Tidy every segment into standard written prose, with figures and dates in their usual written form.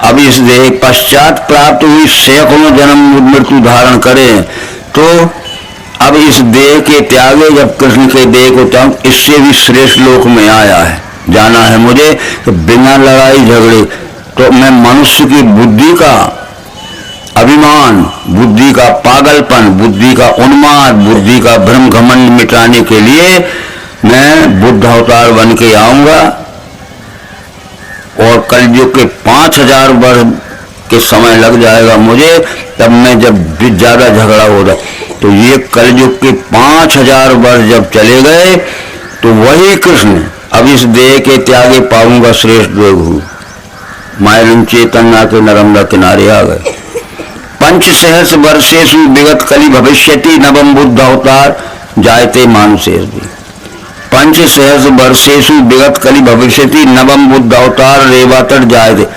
अब इस देह पश्चात प्राप्त हुई सैकड़ों जन्म मृत्यु धारण करें, तो अब इस देह के त्यागे जब कृष्ण के देह को त्याग, इससे भी श्रेष्ठ लोक में आया है, जाना है मुझे। तो बिना लड़ाई झगड़े, तो मैं मनुष्य की बुद्धि का अभिमान, बुद्धि का पागलपन, बुद्धि का उन्माद, बुद्धि का भ्रम घमंड मिटाने के लिए मैं बुद्ध अवतार बन के आऊंगा। और कलयुग के 5000 वर्ष के समय लग जाएगा मुझे, तब मैं जब ज्यादा झगड़ा होगा, तो ये कलयुग के 5000 वर्ष जब चले गए, तो वही कृष्ण अब इस देह के त्यागे पाऊंगा श्रेष्ठ देव। मायरम चेतना के नर्मदा किनारे आ गए। पंच सहस्र वर्षेषु विगत कलि भविष्यति नवम बुद्ध अवतार जायते मानुषेषु। पंच सहस्र वर्षेषु विगत कलि भविष्यति नवम बुद्ध अवतार रेवातट जायते।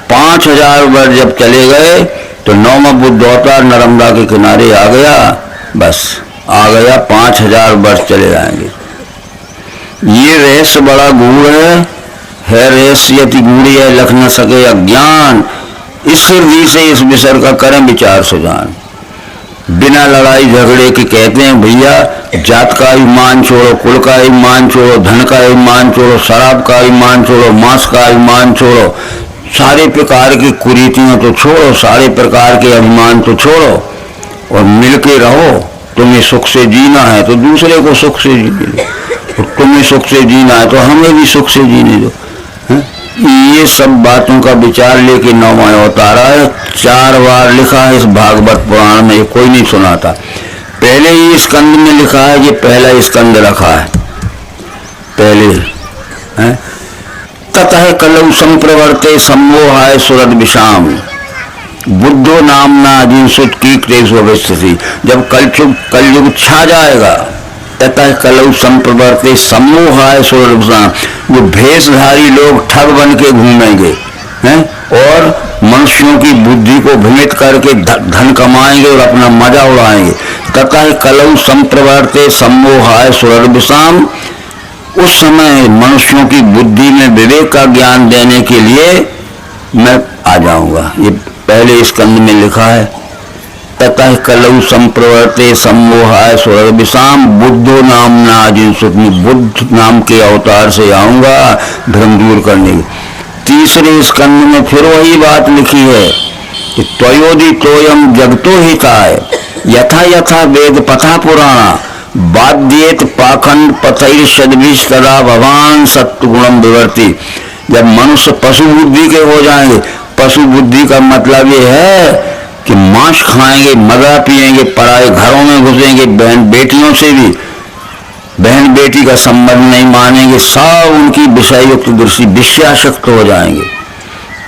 5000 वर्ष जब चले गए, तो नौवा बुद्ध अवतार नर्मदा के किनारे आ गया। बस आ गया, 5000 वर्ष चले जाएंगे। ये रहस्य बड़ा गूढ़ है रहस्य अति गूढ़ी है, लख न सके अज्ञान। इस हृदय से इस विषय का करें विचार सुजान। बिना लड़ाई झगड़े के कहते हैं भैया, जात का अभिमान छोड़ो, कुल का अभिमान छोड़ो, धन का अभिमान छोड़ो, शराब का अभिमान छोड़ो, मांस का अभिमान छोड़ो, सारे प्रकार की कुरीतियां तो छोड़ो, सारे प्रकार के अभिमान तो छोड़ो और मिलके रहो। तुम्हें सुख से जीना है तो दूसरे को सुख से जीने दो, तुम्हें सुख से जीना है तो हमें भी सुख से जीने दो। ये सब बातों का विचार लेके नौवां अवतार है। 4 बार लिखा है इस भागवत पुराण में, कोई नहीं सुनाता। पहले ही स्कंद में लिखा है, ये पहला स्कंद रखा है पहले है। ततः कलौ संप्रवर्ते सम्मोहाय सुरद विषाम बुद्धो नामना जिनसुत की क्रेसु अवस्थिति। जब कलयुग छा जाएगा, तथा कलौ संप्रवर्ते सम्मोहाय सुरद विषाम, वो भेषधारी लोग ठग बन के घूमेंगे हैं और मनुष्यों की बुद्धि को भ्रमित करके धन कमाएंगे और अपना मजा उड़ाएंगे। तथा कलौ संप्रवर्ते सम्मोहाय सुरद विषाम, उस समय मनुष्यों की बुद्धि में विवेक का ज्ञान देने के लिए मैं आ जाऊंगा। ये पहले स्कंद में लिखा है। ततः कलौ संप्रवर्ते सम्मोहाय सुरद विषाम बुद्धो नामना जिनसुत, बुद्ध नाम के अवतार से आऊंगा भ्रम दूर करने की। तीसरे स्कंद में फिर वही बात लिखी है कि त्वयोदि तोयम जगतो हिताय यथा यथा वेद पथा पुराणा बाध्येत पाखंड पथैर सद्भिष कदा भवान सत्व गुणम विवर्ती। जब मनुष्य पशु बुद्धि के हो जाएंगे, पशु बुद्धि का मतलब ये है कि मांस खाएंगे, मदा पिएंगे, पराए घरों में घुसेंगे, बहन बेटियों से भी बहन बेटी का संबंध नहीं मानेंगे, सब उनकी विषययुक्त दृष्टि विषयाशक्त हो जाएंगे।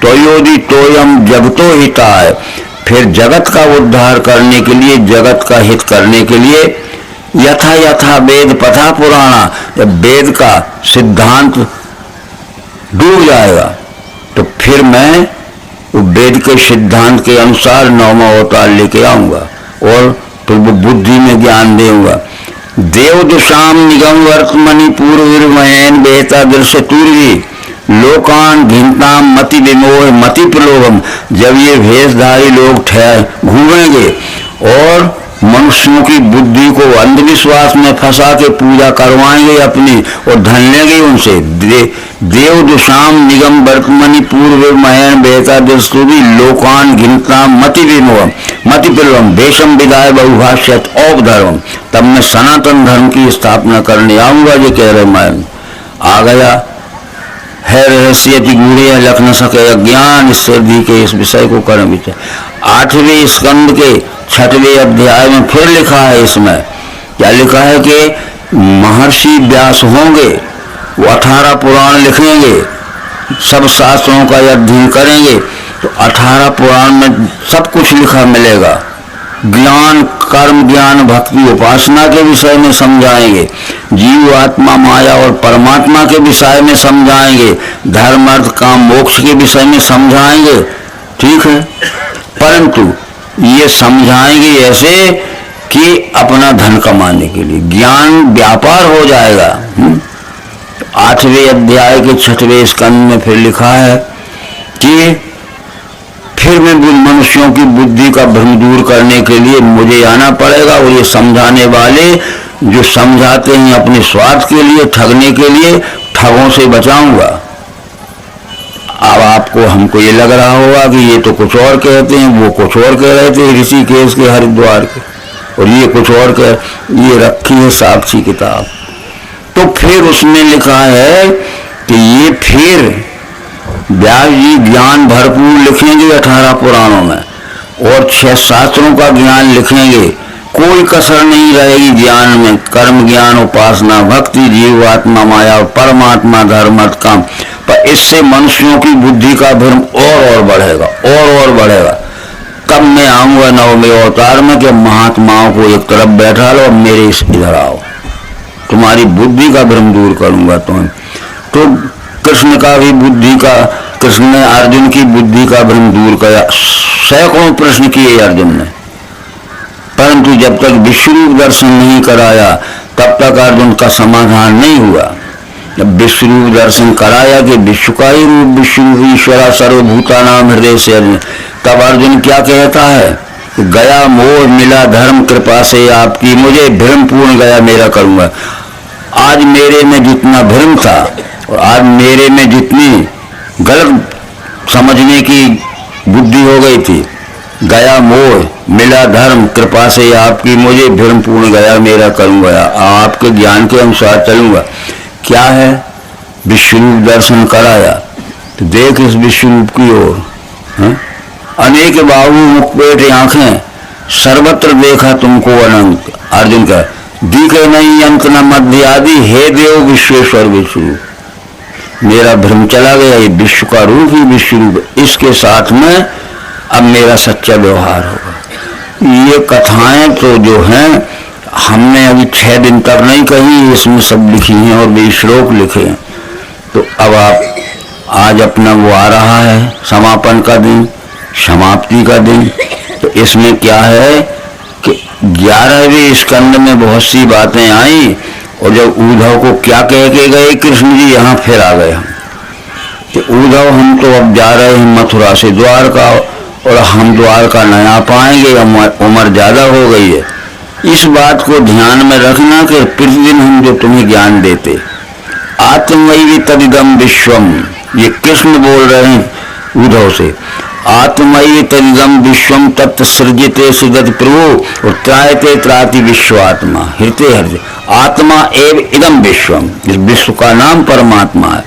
तोयोदि तोयम जगतो हिताय, फिर जगत का उद्धार करने के लिए, जगत का हित करने के लिए यथा यथा वेद पथा पुराणा, जब वेद का सिद्धांत डूब जाएगा तो फिर मैं वेद के सिद्धांत के अनुसार नौवां अवतार लेके आऊंगा और फिर वो बुद्धि में ज्ञान देऊंगा। देव दुषाम निगम वर्तमनि पूर्वमयन बेहता दृश्य तूर्वी लोकान घिनताम मति विमोह मति प्रलोभम। जब ये भेषधारी लोग ठहर घूमेंगे और मनुष्यों की बुद्धि को अंधविश्वास में फंसा के पूजा करवाएंगे अपनी और धन लेंगे उनसे। देव दुषाम निगम वर्तमनि पूर्व महन बेहता दृष्टि लोकान घिनताम मति विमोह मति प्रलोभम भेषम विदाय बहुभाष्यत औपधर्म। तब मैं सनातन धर्म की स्थापना करने आऊंगा। ये कह रहे मैं आ गया है रहस्य गूढ़े लख न सके अज्ञान। इस सर्दी के इस विषय को कर्म विचार 8वें स्कंद के 6वें अध्याय में फिर लिखा है। इसमें क्या लिखा है कि महर्षि व्यास होंगे, वो 18 पुराण लिखेंगे, सब शास्त्रों का अध्ययन करेंगे तो 18 पुराण में सब कुछ लिखा मिलेगा। ज्ञान कर्म ज्ञान भक्ति उपासना के विषय में समझाएंगे, जीव आत्मा माया और परमात्मा के विषय में समझाएंगे, धर्म अर्थ काम मोक्ष के विषय में समझाएंगे। ठीक है, परंतु ये समझाएंगे ऐसे कि अपना धन कमाने के लिए ज्ञान व्यापार हो जाएगा। 8वें अध्याय के 6वें स्कंद में फिर लिखा है कि मनुष्यों की बुद्धि का भ्रम दूर करने के लिए मुझे आना पड़ेगा, और ये समझाने वाले जो समझाते हैं अपने स्वार्थ के लिए, ठगने के लिए, ठगों से बचाऊंगा। अब आपको हमको ये लग रहा होगा कि ये तो कुछ और कहते हैं, वो कुछ और कह रहे थे ऋषिकेश के हरिद्वार के, और ये कुछ और कह, ये रखी है साक्षी किताब। तो फिर उसमें लिखा है कि ये फिर व्यास जी ज्ञान भरपूर लिखेंगे 18 पुराणों में, और 6 शास्त्रों का ज्ञान लिखेंगे, कोई कसर नहीं रहेगी ज्ञान में। कर्म ज्ञान, उपासना, भक्ति, जीवात्मा, माया, परमात्मा, धर्म, अर्थ, काम। पर इससे मनुष्यों की बुद्धि का भ्रम और बढ़ेगा, और बढ़ेगा। कब मैं आऊंगा 9वें अवतार में कि महात्माओं को एक तरफ बैठा लो और मेरे इधर आओ, तुम्हारी बुद्धि का भ्रम दूर करूंगा तुम्हें। तो कृष्ण का भी बुद्धि का, कृष्ण ने अर्जुन की बुद्धि का भ्रम दूर किया। सैकड़ों प्रश्न किए अर्जुन ने, परंतु जब तक विश्वरूप दर्शन नहीं कराया तब तक अर्जुन का समाधान नहीं हुआ। जब विश्वरूप दर्शन कराया कि विश्व का ही रूप विश्व ईश्वरा सर्वभूतानां हृदय से, तब अर्जुन क्या कहता है, गया मोह मिला धर्म कृपा से आपकी, मुझे भ्रम पूर्ण गया मेरा करूंगा। आज मेरे में जितना भ्रम था और आज मेरे में जितनी गलत समझने की बुद्धि हो गई थी, गया मोह मिला धर्म कृपा से आपकी, मुझे भ्रम पूर्ण गया मेरा करूंगा, आपके ज्ञान के अनुसार चलूंगा। क्या है, विश्वरूप दर्शन कराया तो देख इस विश्वरूप की ओर, अनेक बाहु मुखपेट आंखें, सर्वत्र देखा तुमको अनंत। अर्जुन का दिखे नहीं अंत न मध्य आदि, हे देव विश्वेश्वर विश्वरूप। मेरा भ्रम चला गया, ये विश्व का रूप ही विश्वरूप, इसके साथ में अब मेरा सच्चा व्यवहार होगा। ये कथाएं तो जो हैं हमने अभी 6 दिन तक नहीं कही, इसमें सब लिखी हैं और भी श्लोक लिखे हैं। तो अब आप आज अपना वो आ रहा है समापन का दिन, समाप्ति का दिन। तो इसमें क्या है कि 11वें स्कंद में बहुत सी बातें आई, और जब उद्धव को क्या कह के गए कृष्ण जी, यहाँ फिर आ गए हम कि उद्धव हम तो अब जा रहे हैं मथुरा से द्वारका, और हम द्वारका नहीं आ पाएंगे, उम्र ज्यादा हो गई है। इस बात को ध्यान में रखना कि प्रतिदिन हम जो तुम्हें ज्ञान देते, आत्मैव तदिदम विश्वम, ये कृष्ण बोल रहे हैं उद्धव से, आत्मैव तदिदम विश्वम तत्सृजते सृजति प्रभु, और त्रायते त्राति विश्वात्मा हृते हृदय। आत्मा एव इदम विश्वम, इस विश्व का नाम परमात्मा है।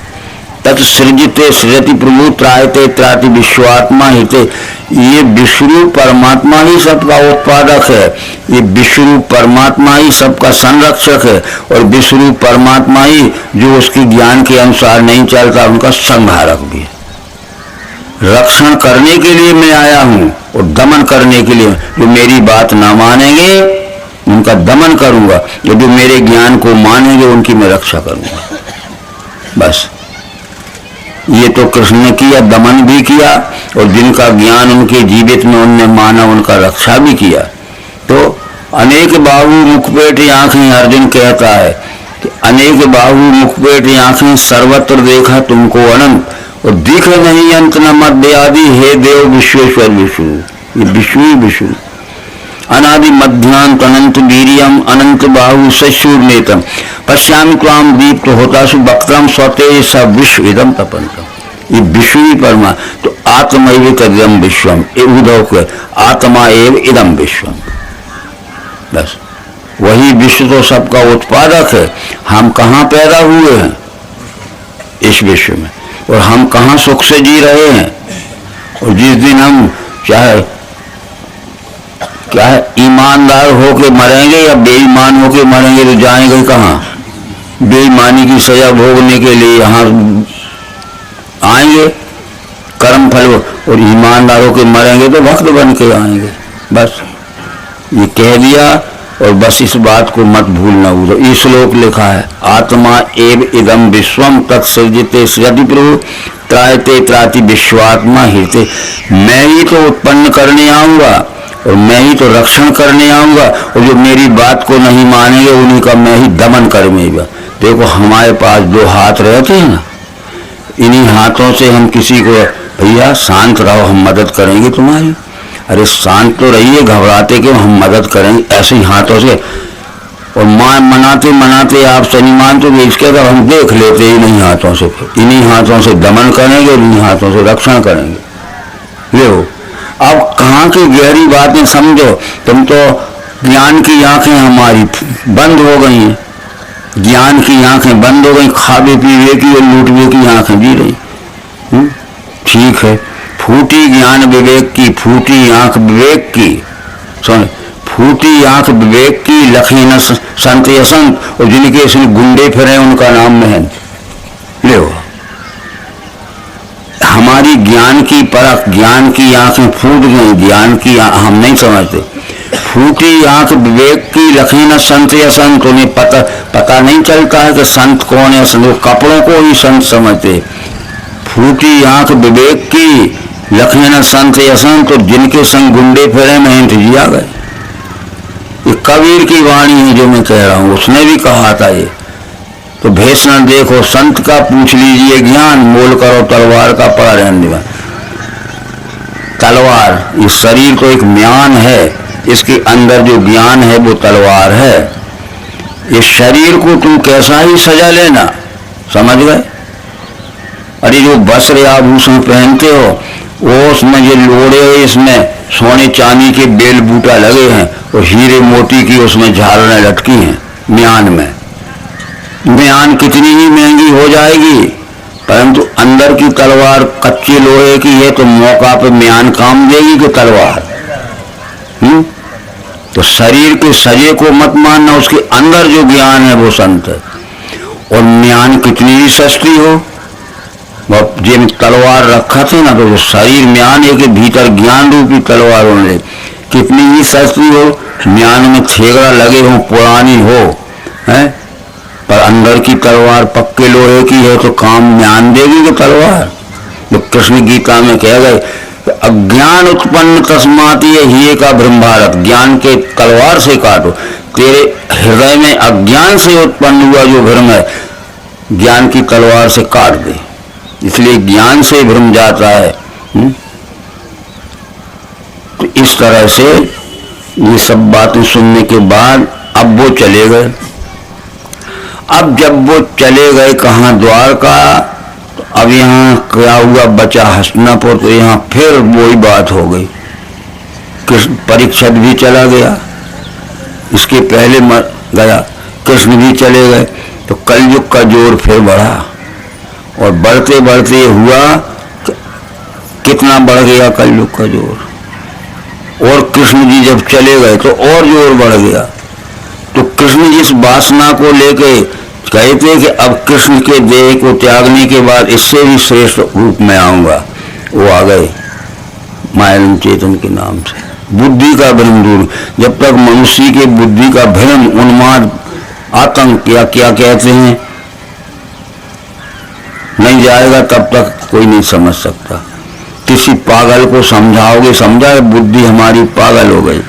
तत्सृजते सृजति प्रभु, त्रायते त्राति विश्वात्मा हृते। ये विश्वरूप परमात्मा ही सबका उत्पादक है, ये विश्वरूप परमात्मा ही सबका संरक्षक है, और विश्वरूप परमात्मा ही जो उसके ज्ञान के अनुसार नहीं चलता उनका संहारक भी है। रक्षण करने के लिए मैं आया हूं और दमन करने के लिए, जो मेरी बात ना मानेंगे उनका दमन करूंगा, जो मेरे ज्ञान को मानेंगे उनकी मैं रक्षा करूंगा। बस ये तो कृष्ण ने किया, दमन भी किया, और जिनका ज्ञान उनके जीवित में उनने माना उनका रक्षा भी किया। तो अनेक बाहु मुखपेट आंखें, अर्जुन कहता है कि अनेक बाहु मुखपेट आंखें, सर्वत्र देखा तुमको अनंत, और दिखे नहीं अंत न मध्य आदि, हे देव विश्वेश्वर विष्णु। ये विष्णु ही विष्णु, अनादि मध्यांत अनंत वीरियम अनंत बाहु सशूर नेतम, पश्यामि त्वाम दीप्त होतासु वक्त्रम स्वते स विश्व इदम तपंतम। ये विश्व ही परमा। तो आत्मैव तदिदम विश्वम, ये उद्धव के आत्मा एव इदम विश्वम। बस वही विश्व तो सबका उत्पादक है। हम कहाँ पैदा हुए हैं, इस विश्व में, और हम कहाँ सुख से जी रहे हैं। और जिस दिन हम चाहे क्या है ईमानदार होके मरेंगे या बेईमान होके मरेंगे, तो जाएंगे कहाँ, बेईमानी की सजा भोगने के लिए यहाँ आएंगे कर्म फल, और ईमानदार होके मरेंगे तो भक्त बन के आएंगे। बस ये कह दिया, और बस इस बात को मत भूलना। ये श्लोक लिखा है, आत्मा एव इदम विश्वम तत्सृजते सृजति प्रभु, त्रायते त्राति विश्वात्मा हृते। मैं ही तो उत्पन्न करने आऊंगा और मैं ही तो रक्षण करने आऊंगा, और जो मेरी बात को नहीं मानेंगे उन्हीं का मैं ही दमन करूंगा। देखो हमारे पास 2 हाथ रहते हैं ना, इन्हीं हाथों से हम किसी को, भैया शांत रहो हम मदद करेंगे तुम्हारी, अरे शांत तो रहिए, घबराते क्यों, हम मदद करेंगे, ऐसे ही हाथों से। और मां मनाते मनाते आप शनि मानते तो इसके तो हम देख लेते इन्हीं हाथों से, इन्हीं हाथों से दमन करेंगे, इन्हीं हाथों से रक्षण करेंगे। लो अब कहाँ की गहरी बातें समझो। तुम तो ज्ञान की आंखें हमारी बंद हो गई हैं, ज्ञान की आंखें बंद हो गई, खावे पीवे की और लूटवे की आंखें जी रही। ठीक है, फूटी ज्ञान विवेक की, फूटी आंख विवेक की, सुन, फूटी आंख विवेक की, लखी न संत असंत, और जिनके इसमें गुंडे फिरे उनका नाम महंत। ले हमारी ज्ञान की परख, ज्ञान की आंखें फूट गई, ज्ञान की हम नहीं समझते। फूटी आंख विवेक की, लखी न संत असंत, उन्हें पता नहीं चलता है कि संत कौन है, वो कपड़ों को ही संत समझते। फूटी आंख विवेक की, लखी न संत असंत, और जिनके संग गुंडे फिरे महंत जी आ गए। ये कबीर की वाणी है जो मैं कह रहा हूं, उसने भी कहा था ये। तो भेष न देखो संत का, पूछ लीजिए ज्ञान, मोल करो तलवार का, पड़ा रहने दीवान। तलवार, ये शरीर तो एक म्यान है, इसके अंदर जो ज्ञान है वो तलवार है। ये शरीर को तुम कैसा ही सजा लेना, समझ गए। अरे जो वस्त्र आभूषण पहनते हो वो उसमें ये लोड़े, इसमें सोने चांदी के बेल बूटा लगे हैं और हीरे मोती की उसमें झालरें लटकी हैं म्यान में। म्यान कितनी ही महंगी हो जाएगी, परंतु अंदर की तलवार कच्चे लोहे की है, तो मौका पे म्यान काम देगी कि तलवार। तो शरीर के सजे को मत मानना, उसके अंदर जो ज्ञान है वो संत है। और म्यान कितनी ही सस्ती हो, जिन तलवार रखा थे ना, तो शरीर म्यान है कि भीतर ज्ञान रूपी तलवार होने, कितनी ही सस्ती हो, म्यान में थेगड़ा लगे हो, पुरानी हो, है, पर अंदर की तलवार पक्के लोहे की है, तो काम म्यान देगी कि तलवार। जो कृष्ण गीता में कह गए, अज्ञान उत्पन्न तस्मात ये हीरे का ब्रह्म भारत, ज्ञान के तलवार से काटो। तेरे हृदय में अज्ञान से उत्पन्न हुआ जो भ्रम है, ज्ञान की तलवार से काट दे, इसलिए ज्ञान से भ्रम जाता है। तो इस तरह से ये सब बातें सुनने के बाद अब वो चले गए। अब जब वो चले गए कहाँ, द्वारका, तो अब यहाँ क्या हुआ, बचा हस्तिनापुर। तो यहाँ फिर वही बात हो गई, कृष्ण परीक्षित भी चला गया, इसके पहले मर गया, कृष्ण भी चले गए। तो कलयुग का जोर फिर बढ़ा, और बढ़ते बढ़ते हुआ कितना बढ़ गया कलयुग का जोर। और कृष्ण जी जब चले गए तो और जोर बढ़ गया। तो कृष्ण जिस वासना को लेके कहते कि अब कृष्ण के देह को त्यागने के बाद इससे भी श्रेष्ठ रूप में आऊंगा, वो आ गए माया चेतन के नाम से। बुद्धि का भ्रम दूर, जब तक मनुष्य के बुद्धि का भ्रम, उन्माद, आतंक या क्या कहते हैं नहीं जाएगा, तब तक कोई नहीं समझ सकता। किसी पागल को समझाओगे, समझा, बुद्धि हमारी पागल हो गई।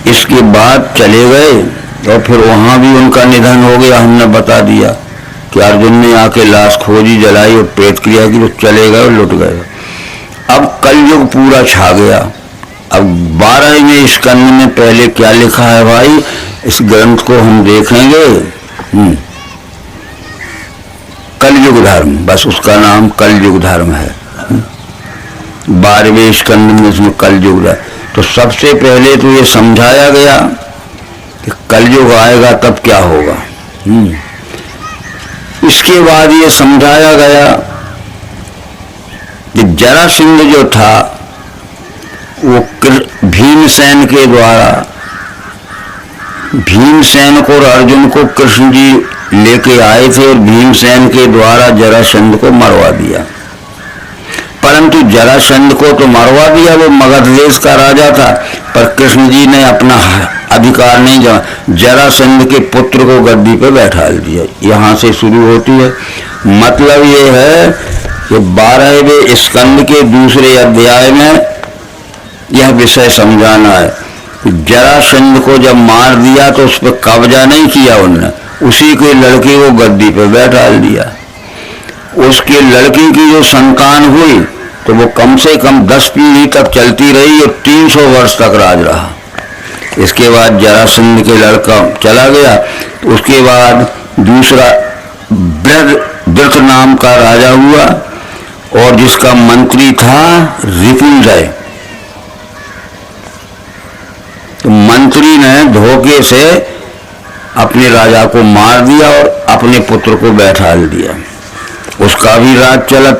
इसके बाद चले गए और फिर वहां भी उनका निधन हो गया। हमने बता दिया कि अर्जुन ने आके लाश खोजी, जलाई और पेट क्रिया की, तो चले गए और लुट गए। अब कलयुग पूरा छा गया। अब 12वें स्कंद में पहले क्या लिखा है भाई, इस ग्रंथ को हम देखेंगे। कलयुग धर्म, बस उसका नाम कलयुग धर्म है। 12वें स्कंद में इसमें कलयुग धर्म। तो सबसे पहले तो ये समझाया गया कि कलयुग आएगा तब क्या होगा। इसके बाद ये समझाया गया कि जरासंध जो था वो भीमसेन के द्वारा, भीमसेन को और अर्जुन को कृष्ण जी लेके आए थे और भीमसेन के द्वारा जरासंध को मरवा दिया। परंतु जरासंध को तो मरवा दिया, वो मगध देश का राजा था, पर कृष्ण जी ने अपना अधिकार नहीं जाना, जरासंध के पुत्र को गद्दी पे बैठा दिया। यहाँ से शुरू होती है। मतलब ये है कि 12वें स्कंद के दूसरे अध्याय में यह विषय समझाना है। जरासंध को जब मार दिया तो उस पर कब्जा नहीं किया उनने, उसी के लड़के को गद्दी पे बैठा दिया। उसके लड़की की जो संतान हुई तो वो कम से कम 10 पीढ़ी तक चलती रही और 300 वर्ष तक राज रहा। इसके बाद जरासंध के लड़का चला गया, तो उसके बाद दूसरा वृत्र नाम का राजा हुआ और जिसका मंत्री था रिपुंजय। तो मंत्री ने धोखे से अपने राजा को मार दिया और अपने पुत्र को बैठाल दिया। उसका भी राज चला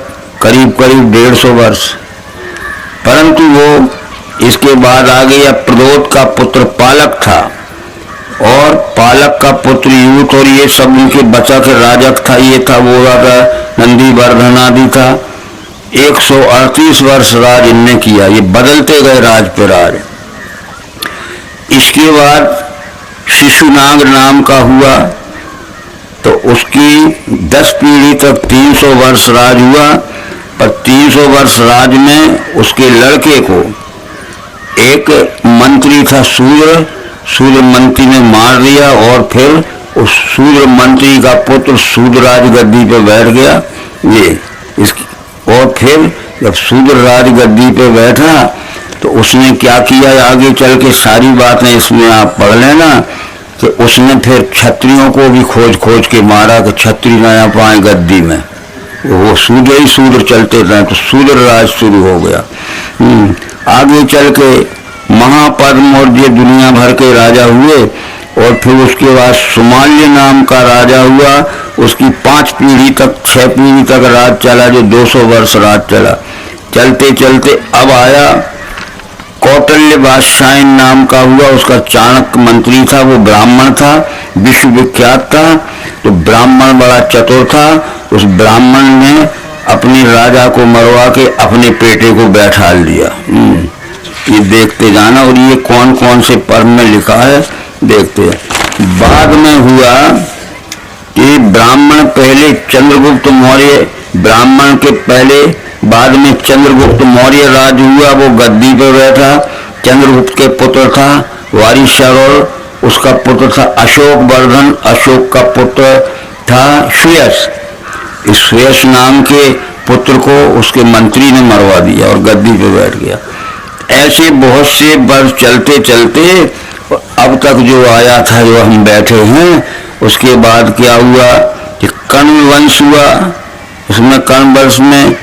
करीब करीब 150 वर्ष। परंतु वो इसके बाद आ गया प्रदोत का पुत्र पालक था, और पालक का पुत्र यूथ, और ये सब उनके बचा के राजक था। ये था वो राजा नंदीवर्धन आदि था। 138 वर्ष राज इनने किया। ये बदलते गए राज पे राज। इसके बाद शिशुनाग नाम का हुआ, तो उसकी 10 पीढ़ी तक 300 वर्ष राज हुआ। पर 300 वर्ष राज में उसके लड़के को एक मंत्री था शूद्र मंत्री ने मार दिया, और फिर उस शूद्र मंत्री का पुत्र शूद्रराज गद्दी पे बैठ गया। और फिर जब शूद्रराज गद्दी पे बैठा तो उसने क्या किया, आगे चल के सारी बातें इसमें आप पढ़ लेना। तो उसने फिर क्षत्रियों को भी खोज के मारा कि क्षत्रिय न पाए गद्दी में। वो शूद्र ही शूद्र चलते थे, तो शूद्र राज शुरू हो गया। आगे चल के महापद्म और ये दुनिया भर के राजा हुए, और फिर उसके बाद सुमाल्य नाम का राजा हुआ। उसकी 5 पीढ़ी तक 6 पीढ़ी तक राज चला, जो 200 वर्ष राज चला। चलते चलते अब आया कौटल्य बादशाह नाम का हुआ। उसका चाणक्य मंत्री था, वो ब्राह्मण था, विश्वविख्यात था। तो ब्राह्मण बड़ा चतुर था। उस ब्राह्मण ने अपने राजा को मरवा के अपने बेटे को बैठाल दिया। ये देखते जाना, और ये कौन कौन से पर्व में लिखा है देखते हैं। बाद में हुआ कि ब्राह्मण पहले चंद्रगुप्त मौर्य, ब्राह्मण के पहले बाद में चंद्रगुप्त मौर्य राज हुआ। वो गद्दी पर बैठा। चंद्रगुप्त के पुत्र था वारिशर, और उसका पुत्र था अशोक वर्धन। अशोक का पुत्र था श्रेयस। इस श्रेयस नाम के पुत्र को उसके मंत्री ने मरवा दिया और गद्दी पे बैठ गया। ऐसे बहुत से वर्ष चलते चलते अब तक जो आया था, जो हम बैठे हैं, उसके बाद क्या हुआ कि कर्ण वंश हुआ। उसमें कर्ण वंश में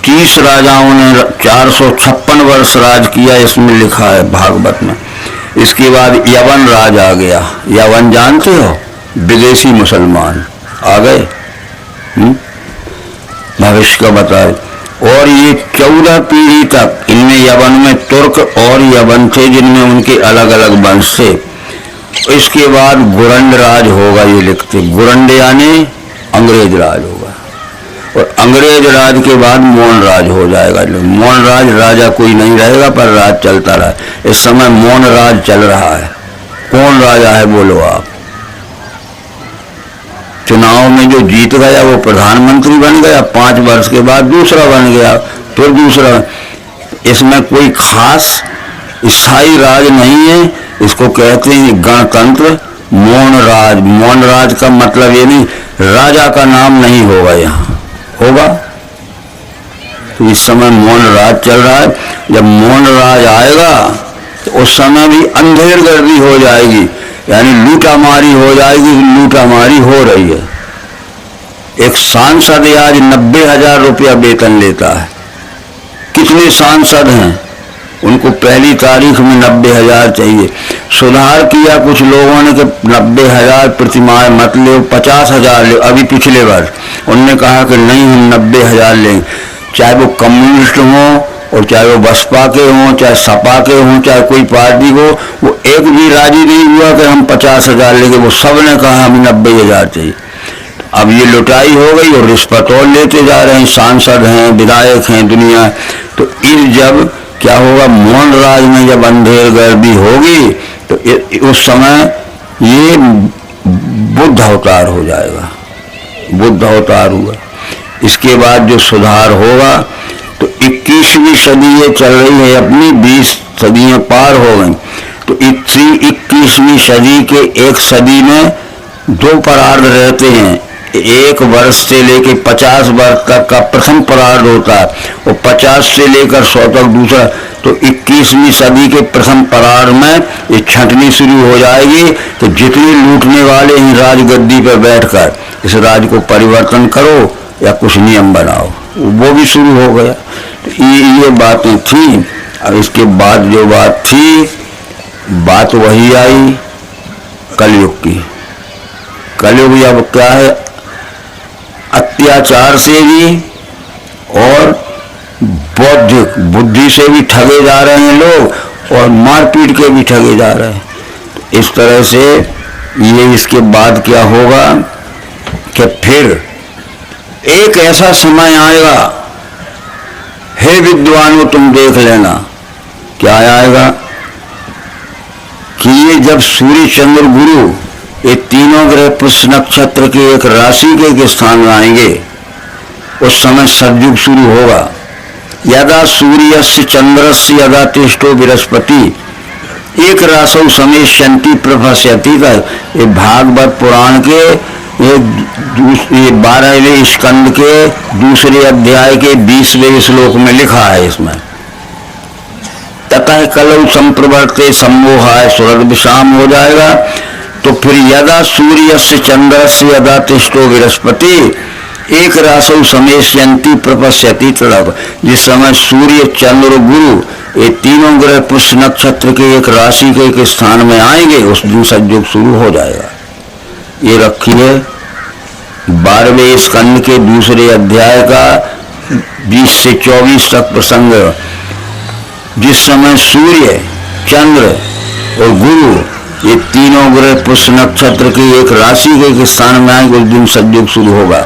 30 राजाओं ने 456 वर्ष राज किया, इसमें लिखा है भागवत में। इसके बाद यवन राज आ गया। यवन जानते हो, विदेशी मुसलमान आ गए, भविष्य का बताए। और ये 14 पीढ़ी तक इनमें यवन में तुर्क और यवन थे, जिनमें उनके अलग अलग वंश थे। इसके बाद गुरंड राज होगा, ये लिखते, गुरंड यानी अंग्रेज राज होगा। और अंग्रेज राज के बाद मौन राज हो जाएगा। मौन राज, राजा कोई नहीं रहेगा पर राज चलता रहा। इस समय मौन राज चल रहा है। कौन राजा है बोलो आप? चुनाव में जो जीत गया वो प्रधानमंत्री बन गया, 5 वर्ष के बाद दूसरा बन गया, फिर दूसरा। इसमें कोई खास स्थायी राज नहीं है। इसको कहते हैं गणतंत्र मौन राज। मौन राज का मतलब ये नहीं राजा का नाम नहीं होगा, यहाँ होगा। तो इस समय मौन राज चल रहा है। जब मौन राज आएगा तो उस समय भी अंधेर गर्दी हो जाएगी, यानी लूटामारी हो जाएगी। लूटामारी हो रही है। एक सांसद आज 90,000 रुपया वेतन लेता है। कितने सांसद हैं? उनको पहली तारीख में 90,000 चाहिए। सुधार किया कुछ लोगों ने कि 90,000 प्रतिमाह मत ले, 50,000 ले। अभी पिछले वर्ष उनने कहा कि नहीं, हम 90,000 लेंगे, चाहे वो कम्युनिस्ट हों और चाहे वो बसपा के हों, चाहे सपा के हों, चाहे कोई पार्टी हो। वो एक भी राजी नहीं हुआ कि हम 50,000 लेंगे। वो सब ने कहा हमें 90,000 चाहिए। अब ये लुटाई हो गई और रिश्वत और लेते जा रहे हैं। सांसद हैं, विधायक हैं, दुनिया। तो इस जब क्या होगा, मौन राज में जब अंधेर गर्दी होगी तो उस समय ये बुद्ध अवतार हो जाएगा। बुद्ध अवतार हुआ। इसके बाद जो सुधार होगा तो 21वीं सदी ये चल रही है अपनी, 20 सदियां पार हो गई। तो 21वीं सदी के एक सदी में 2 परार्ध रहते हैं। 1 वर्ष से लेकर 50 वर्ष तक का प्रथम परार्ध होता है और 50 से लेकर 100 तक दूसरा। तो 21वीं सदी के प्रथम परार्ध में ये छंटनी शुरू हो जाएगी। तो जितने लूटने वाले हैं राजगद्दी पर बैठकर इस राज को परिवर्तन करो या कुछ नियम बनाओ, वो भी शुरू हो गया। तो ये बातें थी। अब इसके बाद जो बात थी, बात वही आई कलयुग की। कलयुग अब क्या है, अत्याचार से भी और बौद्धिक बुद्धि से भी ठगे जा रहे हैं लोग और मारपीट के भी ठगे जा रहे हैं। तो इस तरह से ये इसके बाद क्या होगा कि फिर एक ऐसा समय आएगा, हे विद्वानों तुम देख लेना, क्या आएगा कि ये जब सूर्य चंद्र गुरु ये तीनों ग्रह पुष्य नक्षत्र के एक राशि के एक स्थान में आएंगे, उस समय सतयुग शुरू होगा। यदा सूर्यस्य चंद्रस्य यदा तिष्ठो बृहस्पति एक रासौ समेष्यन्ति प्रभस्यति का ये भागवत पुराण के ये 12वें स्कंद के दूसरे अध्याय के 20वें श्लोक में लिखा है। इसमें ततः कलौ संप्रवर्ते सम्मोहाय सुरद विषाम हो जाएगा। तो फिर यदा सूर्य से चंद्र से यदा तिष्ठो बृहस्पति एक रासौ समेष्यन्ति प्रपश्यति तद, जिस समय सूर्य चंद्र गुरु ये तीनों ग्रह पुष्य नक्षत्र के एक राशि के एक स्थान में आएंगे, उस दिन सतयुग शुरू हो जाएगा। ये रखिए 12वें स्कंद के दूसरे अध्याय का 20 से 24 तक प्रसंग। जिस समय सूर्य चंद्र और गुरु ये तीनों ग्रह पुष्य नक्षत्र के एक राशि के एक स्थान में आएंगे, उस दिन सतयुग शुरू होगा।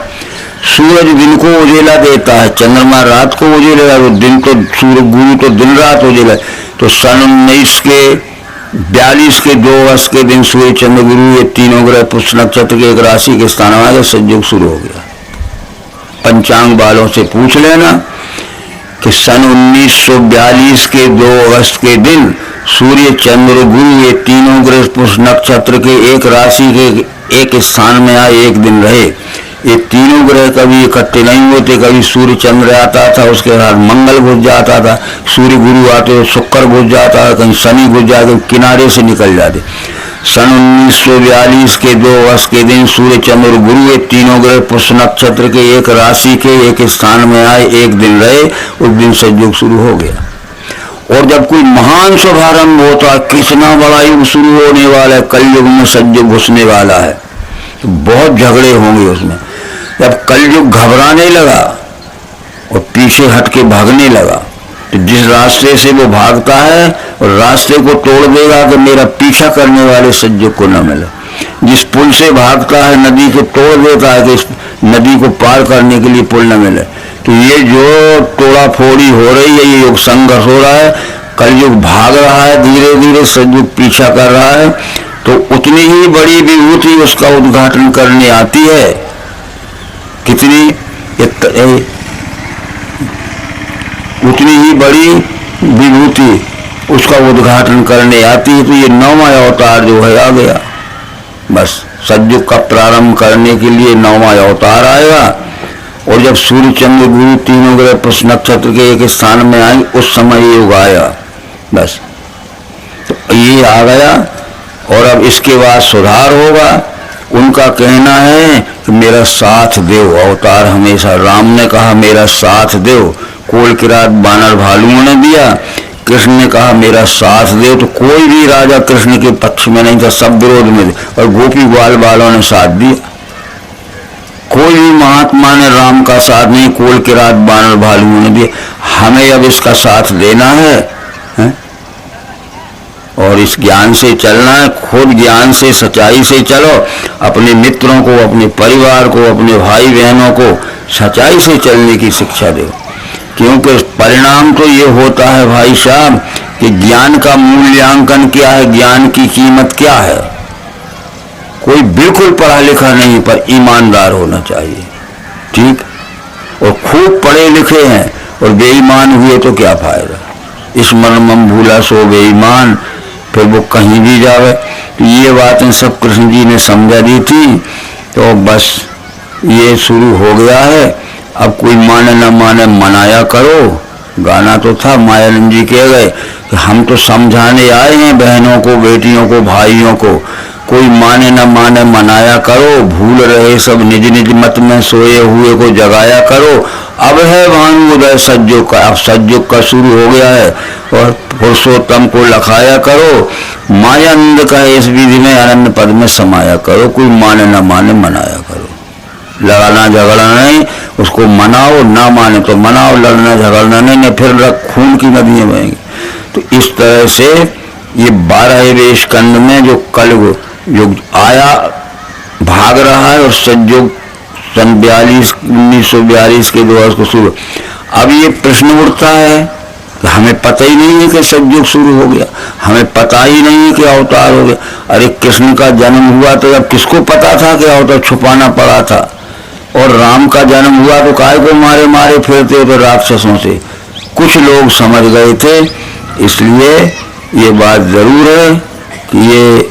सूरज दिन को उजेला देता है, चंद्रमा रात को उजेलेगा, वो दिन तो सूर्य गुरु तो दिन रात उजेला। तो सन 1942 के 2 वर्ष के दिन सूर्य चंद्र गुरु ये तीनों ग्रह पुष्य नक्षत्र के एक राशि के स्थान में आएगा, सतयुग शुरू हो गया। पंचांग वालों से पूछ लेना कि सन 1942 के 2 अगस्त के दिन सूर्य चंद्र गुरु ये तीनों ग्रह पुष्य नक्षत्र के एक राशि के एक स्थान में आए, एक दिन रहे। ये तीनों ग्रह कभी इकट्ठे नहीं होते, कभी सूर्य चंद्र आता था उसके साथ मंगल घुस जाता था, सूर्य गुरु आते तो शुक्र घुस जाता था, कहीं शनि घुस जाते, किनारे से निकल जाते। सन 1942 के 2 वर्ष के दिन सूर्य चंद्र गुरु ये तीनों ग्रह पुष्य नक्षत्र के एक राशि के एक स्थान में आए, एक दिन रहे, उस दिन सतयुग शुरू हो गया। और जब कोई महान शुभारंभ होता, कितना बड़ा युग शुरू होने वाला है, कलयुग में सतयुग घुसने वाला है, तो बहुत झगड़े होंगे उसमें। जब कलयुग घबराने लगा और पीछे हट के भागने लगा, तो जिस रास्ते से वो भागता है और रास्ते को तोड़ देगा कि मेरा पीछा करने वाले सतयुग को न मिले। जिस पुल से भागता है नदी को तोड़ देता है कि इस नदी को पार करने के लिए पुल न मिले। तो ये जो तोड़ा फोड़ी हो रही है, ये युग संघर्ष हो रहा है, कलयुग भाग रहा है, धीरे धीरे सतयुग पीछा कर रहा है। तो उतनी ही बड़ी विभूति उसका उद्घाटन करने आती है, कितनी उतनी ही बड़ी विभूति उसका उद्घाटन करने आती है। तो ये 9वां अवतार जो है आ गया, बस सतयुग का प्रारंभ करने के लिए 9वां अवतार आएगा। और जब सूर्य चंद्र गुरु तीनों ग्रह पुष्य नक्षत्र के एक स्थान में आए, उस समय ये युग आया, बस तो ये आ गया। और अब इसके बाद सुधार होगा। उनका कहना है कि मेरा साथ देव, अवतार हमेशा राम ने कहा मेरा साथ देव, कोल किरात बानर भालुओं ने दिया, कृष्ण ने कहा मेरा साथ देव। तो कोई भी राजा कृष्ण के पक्ष में नहीं था, सब विरोध में थे, और गोपी ग्वाल वालों ने साथ दिया। कोई भी महात्मा ने राम का साथ नहीं, कोल किरात बानर भालुओं ने दिया। हमें अब इसका साथ देना है और इस ज्ञान से चलना है, खुद ज्ञान से सच्चाई से चलो, अपने मित्रों को, अपने परिवार को, अपने भाई बहनों को सच्चाई से चलने की शिक्षा दो। क्योंकि परिणाम तो ये होता है भाई साहब कि ज्ञान का मूल्यांकन क्या है, ज्ञान की कीमत क्या है। कोई बिल्कुल पढ़ा लिखा नहीं पर ईमानदार होना चाहिए, ठीक। और खूब पढ़े लिखे हैं और बेईमान हुए तो क्या फायदा। इस मर्मम भूला सो बेईमान, फिर वो कहीं भी जावे। तो ये बातें सब कृष्ण जी ने समझा दी थी। तो बस ये शुरू हो गया है। अब कोई माने न माने मनाया करो। गाना तो था, मायानंद जी कह गए कि हम तो समझाने आए हैं बहनों को, बेटियों को, भाइयों को, कोई माने न माने मनाया करो। भूल रहे सब निज निज मत में, सोए हुए को जगाया करो। अब है भानु उदय सज्जो का, अब सज्जो का शुरू हो गया है। और पुरुषोत्तम को लखाया करो। मायानंद का इस विधि में आनंद पद में समाया करो। कोई माने न माने मनाया करो। लड़ना झगड़ना नहीं, उसको मनाओ, ना माने तो मनाओ, लड़ना झगड़ना नहीं फिर खून की नदियां बहेंगी। तो इस तरह से ये 12वें स्कंद में जो कलयुग जो आया भाग रहा है और सतयुग सन 1942 के द्वारा उसको शुरू। अब ये प्रश्न उठता है, हमें पता ही नहीं है कि सतयुग शुरू हो गया, हमें पता ही नहीं है कि अवतार हो गया। अरे कृष्ण का जन्म हुआ तो अब किसको पता था कि अवतार, छुपाना पड़ा था। और राम का जन्म हुआ तो काय को मारे मारे फिरते तो राक्षसों से। कुछ लोग समझ गए थे, इसलिए ये बात जरूर है कि ये